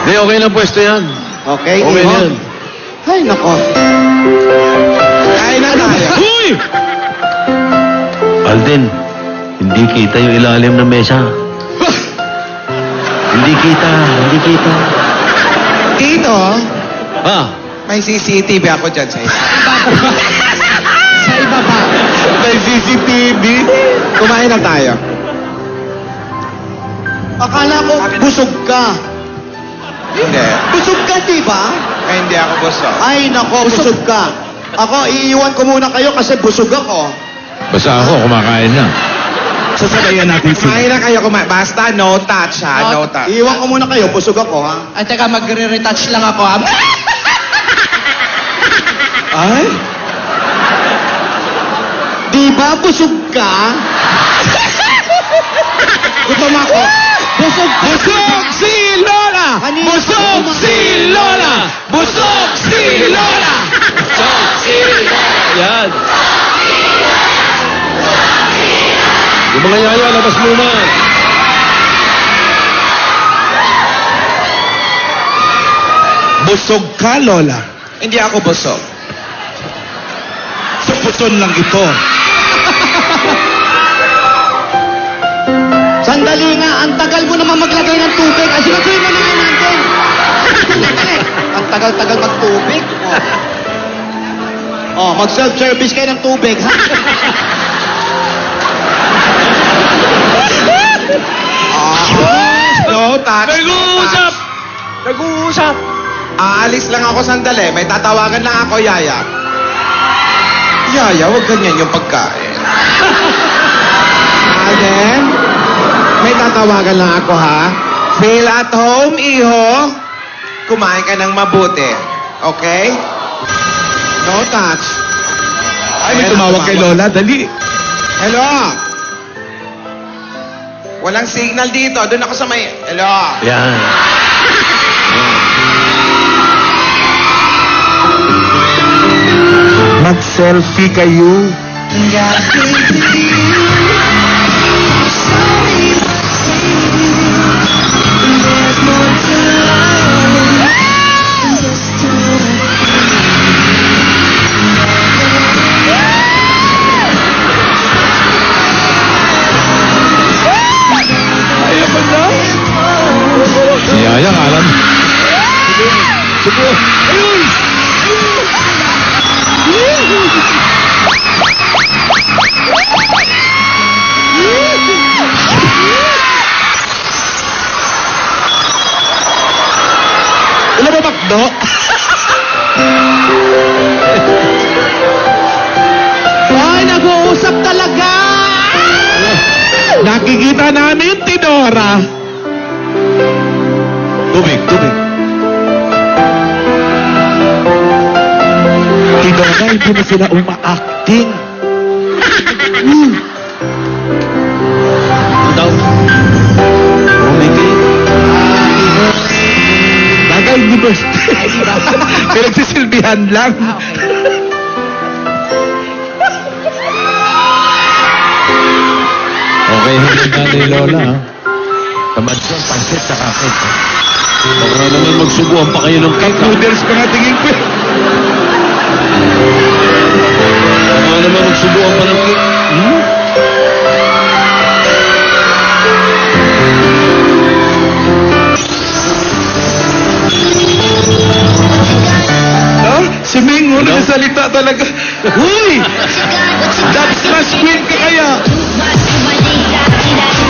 Hindi, okay na pwesto yan. Okay, Okay Iho? na yan. Ay, nako. Kain na tayo. Uy! Alden, hindi kita yung ilalim ng mesa. Hindi kita. Dito, Ha? may CCTV ako dyan sa isa. Sa iba pa. May CCTV. Kumain na tayo. Akala ko busog ka. Hindi. Busog ka, di ba? Ay, hindi ako busog. Ay, nako, busog ka. Ako, iiwan ko muna kayo kasi busog ako. Basta ako, kumakain na. Sasabayan natin Kumain na kayo, Basta no touch, ha? No touch. Iiwan ko muna kayo, busog ako, ha? Ay, teka, magre-retouch lang ako. Ay? Di ba busog ka? Gutom ako. Busog ka. Busog si Lola! Kanina Busog pa si Lola! Busog si Lola! Busog si Lola! Yan. Yung mga yaya, labas muna. Busog ka, Lola. Hindi ako busog. Sa puson lang ito. Sandali nga, ang tagal mo naman maglagay ng tubig. Ay, sinasuyin mo na nga natin. Ang tagal-tagal magtubig. Oh, mag-self-service kayo ng tubig, ha? No touch. Nag-uusap! Nag-uusap. Aalis lang ako sandali. May tatawagan lang ako, Yaya. Yaya, huwag ganyan yung pagkain. Alden, may tatawagan lang ako, ha? Feel at home, iho. Kumain ka ng mabuti. Okay? No touch. Ay, may tumawag kay Lola. Dali. Hello? Walang signal dito. Doon ako sa may... Hello? Yan. Mag-selfie kayo. Si Yaya, alam. Subo. Ayun! Wala ba makdo? Ay, nag-uusap talaga! Nakikita namin, Tinora. Tubig. Tinora, hindi na sila uma-acting. Ano daw? Umigil. Bagay, hindi ba? Pinagsisilbihan lang. Okay, hindi ni Lola, ha? Tamad ko, pansit sa kakit. Baka naman magsubuan pa kayo ng Kahit cake, ha? noodles pa nga tingin ko. Baka naman magsubuan pa ng cake. No? Si Ming, nagsasalita talaga. Huy! Dub smash queen ka kaya.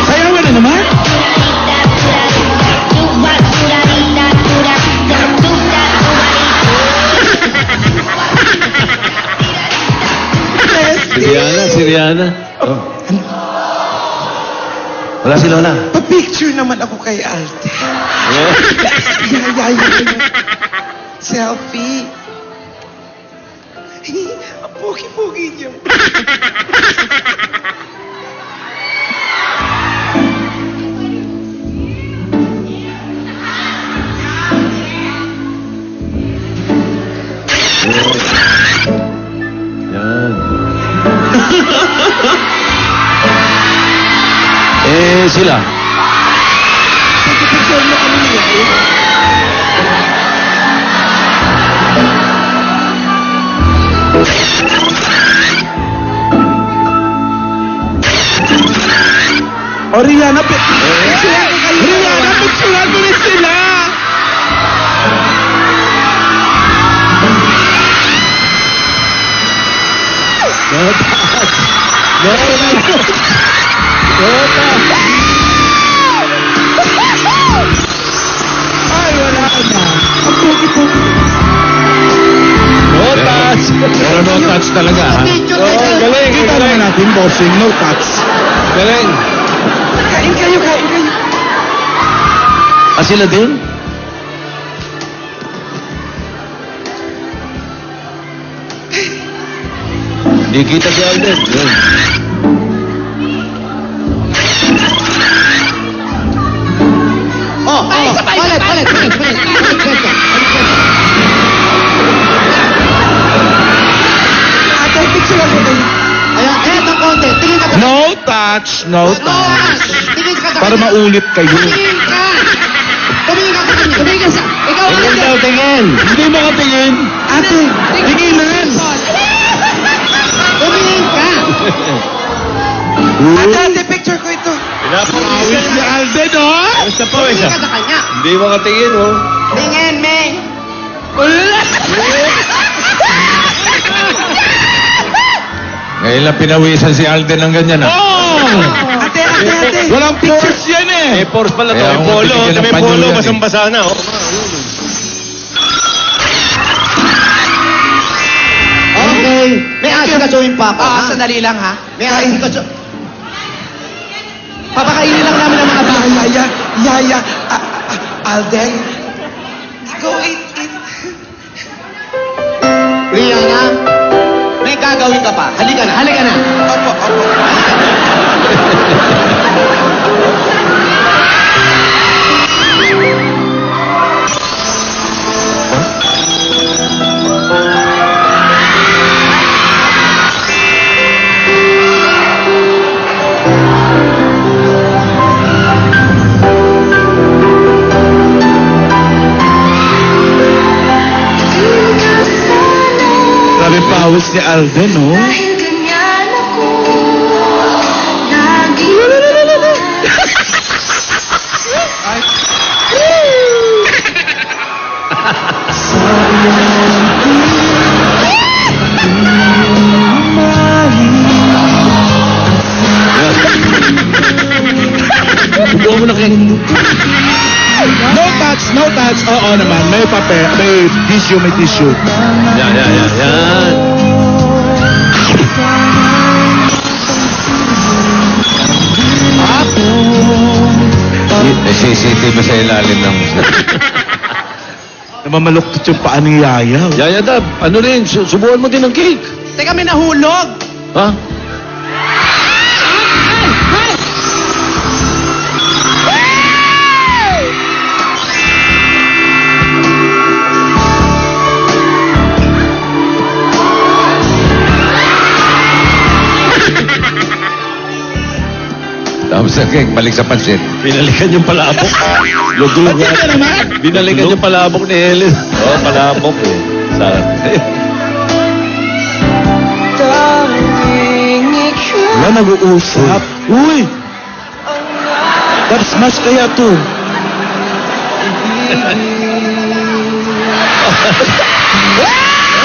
Sayawan na naman. Si Rihanna. Oh. Wala si Lola. Pa-picture naman ako kay Alden. Yaya. Selfie. Ang pogi-pogi niyo. Yan. sila. O, Rihanna, Rihanna, picturean mo rin sila! Ay, wala na. Ang pugi-pugi. No touch. Pero no touch talaga, ha? Picture Oh, tayo. galing. Kita naman natin, bossing. No touch. Galing. Kain kayo, kain kayo. Ah, sila din? Hindi kita si Alden. Yun. Oh, palit. Ate, picture ako kayo. Ayan, eto konti. Tingin ka sa... No touch, no touch. Tingin ka sa... Para maulit kayo. Tingin ka! Tumingin ka sa kanya. Tumingin ka sa... Ikaw, Tingin Alden. daw, tingin. Hindi makatingin. Ate, Tinginan. Tumingin ka! ate, picture ko ito. Awit ni Alden, oh! Basta pa, Tumingin ka sa kanya. Hindi makatingin, oh. Tingin, Meng. Ngayon lang pinawisan si Alden ng ganyan, ah. Oh! Ate, ate, ate. Walang force yan eh. May force pala to. Kaya May ako polo. bibigyan ng May panyo polo. yan, eh. Basang-basa na, oh. Okay. May asikasuhin pa ako. ha? Sandali lang, ha? May asikasuhin. Papakainin lang namin ang mga bata. Yaya, Alden. Go eat. Rihanna, may gagawin ka pa. Halika na. Opo. Grabe pawis ni Alden, oh. Dahil ganyan ako lagi. Subukan mo na kayo. No touch, no touch. Oo naman, may papel, may tissue. Yan. May CCTV sa ilalim ng... Namamaluktot yung paa ni Yaya. Yaya Dab, ano rin, subukan mo din ng cake. Teka, may nahulog. Ha? Tapos sa cake, balik sa pansit. Binalikan yung palabok. Lugugan. Binalikan yung palabok ni Helen. Oo, palabok eh. Wala, nag-uusap. Uy! Dab smash kaya to.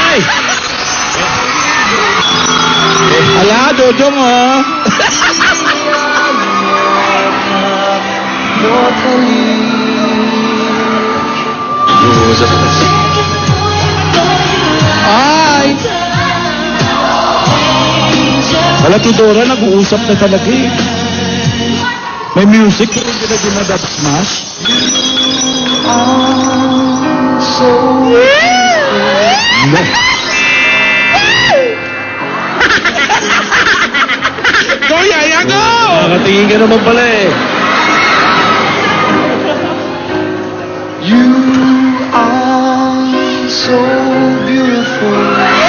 Ay! Ala, Dodong, oh. Ay! Wala, Tidora, nag-uusap na talaga eh. May music, pero hindi na dinadab smash. Go, Yaya, go! Nakatingin ka naman pala eh.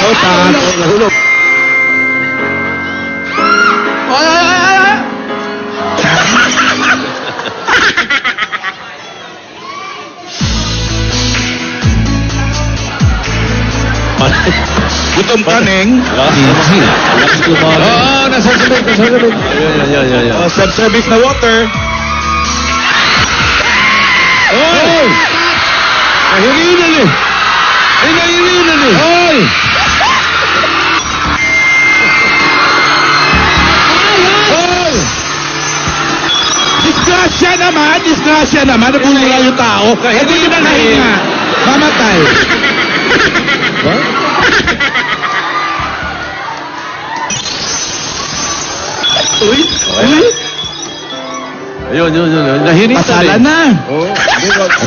No touch. Nahulog. Gutom ka, Neng. Easy. Lakas lumaban. Oo, nasasabit. Yan. Self-service na water. Oy! Nahirinan eh. Nahirinan eh. Oy! Oy! Disgrasya naman. Nabulala yung tao. Hindi na nahinga. Mamatay. Uy. Ayun. Nahiritan Pasala eh. na. Oo.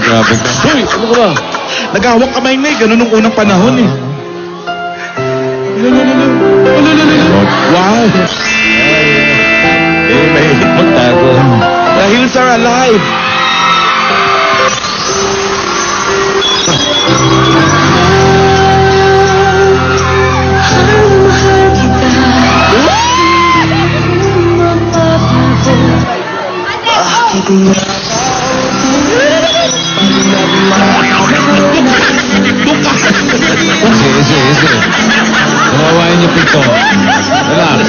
Grabe ka. Hoy, ano ka ba? Nagahawak kamay na eh. Ganun nung unang panahon eh. Wow. Eh, mahilig magtago. The hills are alive. Easy. Nawawain niyo pinto. Relax.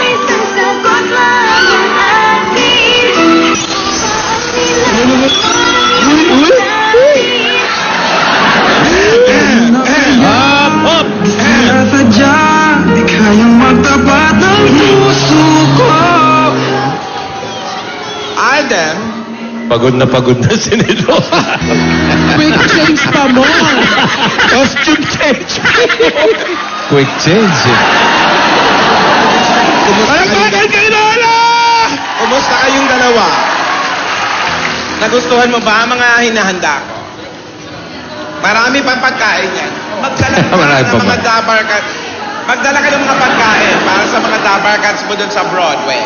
Isang sagot lang ang atin. Up! Sadya, di kayang magtapat ng puso ko. Alden, Pagod na si Nilo. Quick change pa mo. Costume change. Quick change eh. kumusta kayong dalawa? Nagustuhan mo ba ang mga hinahanda ko? Marami pang pagkain yan. Magdala ka Marami ng pa ba? mga dabarkad. Magdala ka ng mga pagkain para sa mga dabarkads mo dun sa Broadway.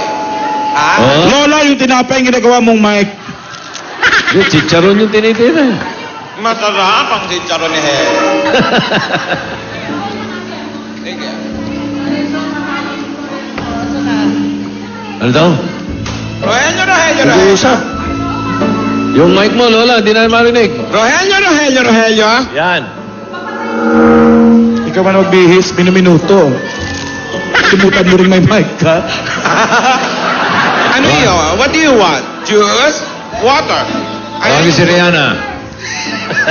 Ha? Oh? Lola, yung tinapay yung ginagawa mong mic. Yung chicharon yung tinitira. Masarap ang chicharon ni Hel. Sige. Ano daw? Rogelio. Nag-uusap. Yung mic mo, Lola, hindi na marinig. Rogelio. Yan. Ikaw man magbihis, minuminuto. Simutan mo rin may mic, ha? Ano yun? What do you want? Juice? Water? Tawagin si Rihanna.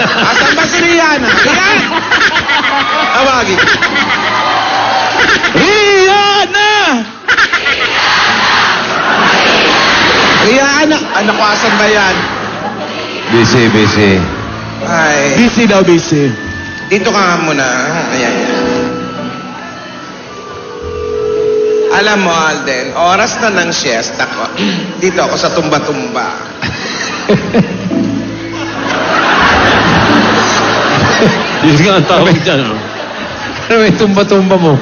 Asan ba si Rihanna? Rihanna! Tawagin. Rihanna! Rihanna! Anak ko, asan ba yan? Busy. Ay, Busy daw, busy. dito ka nga muna. Ayan. Alam mo, Alden, oras na ng siesta ko. Dito ako sa tumba-tumba. Yun nga ang tawag dyan. Ano may tumba-tumba mo?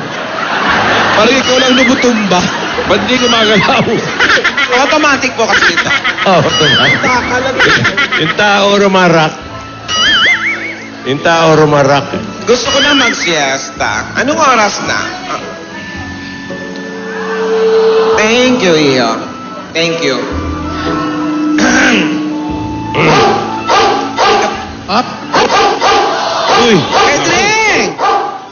Parang ikaw lang nabutumba. Ba't di gumagalaw? Automatic po kasi ito. Oo, yung tao rumarak. Yung tao rumarak. Gusto ko na mag-siesta. Anong oras na? Thank you, Iyo. Thank you. Uy, Edring!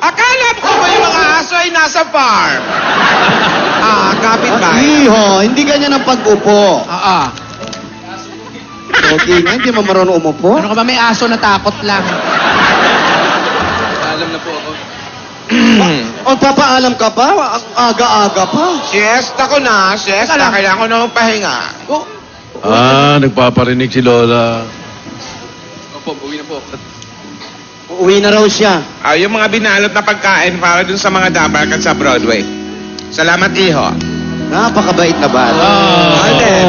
Akala ko ba yung mga aso ay nasa farm? Kapit ba? Iho, hindi ganyan ang pag-upo. Okay nga, hindi mo marunong umupo. Ano ka ba, may aso na takot lang. Magpapaalam ka pa? Ang aga-aga pa. Siesta ko na. Siesta. Teka lang. Kailangan ko na magpahinga. Nagpaparinig si Lola. Uuwi na raw siya. Yung mga binalot na pagkain para dun sa mga dabarkad sa Broadway. Salamat, Iho. Napakabait na bata. Alden.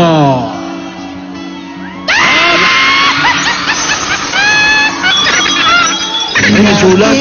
Ay, nasulat.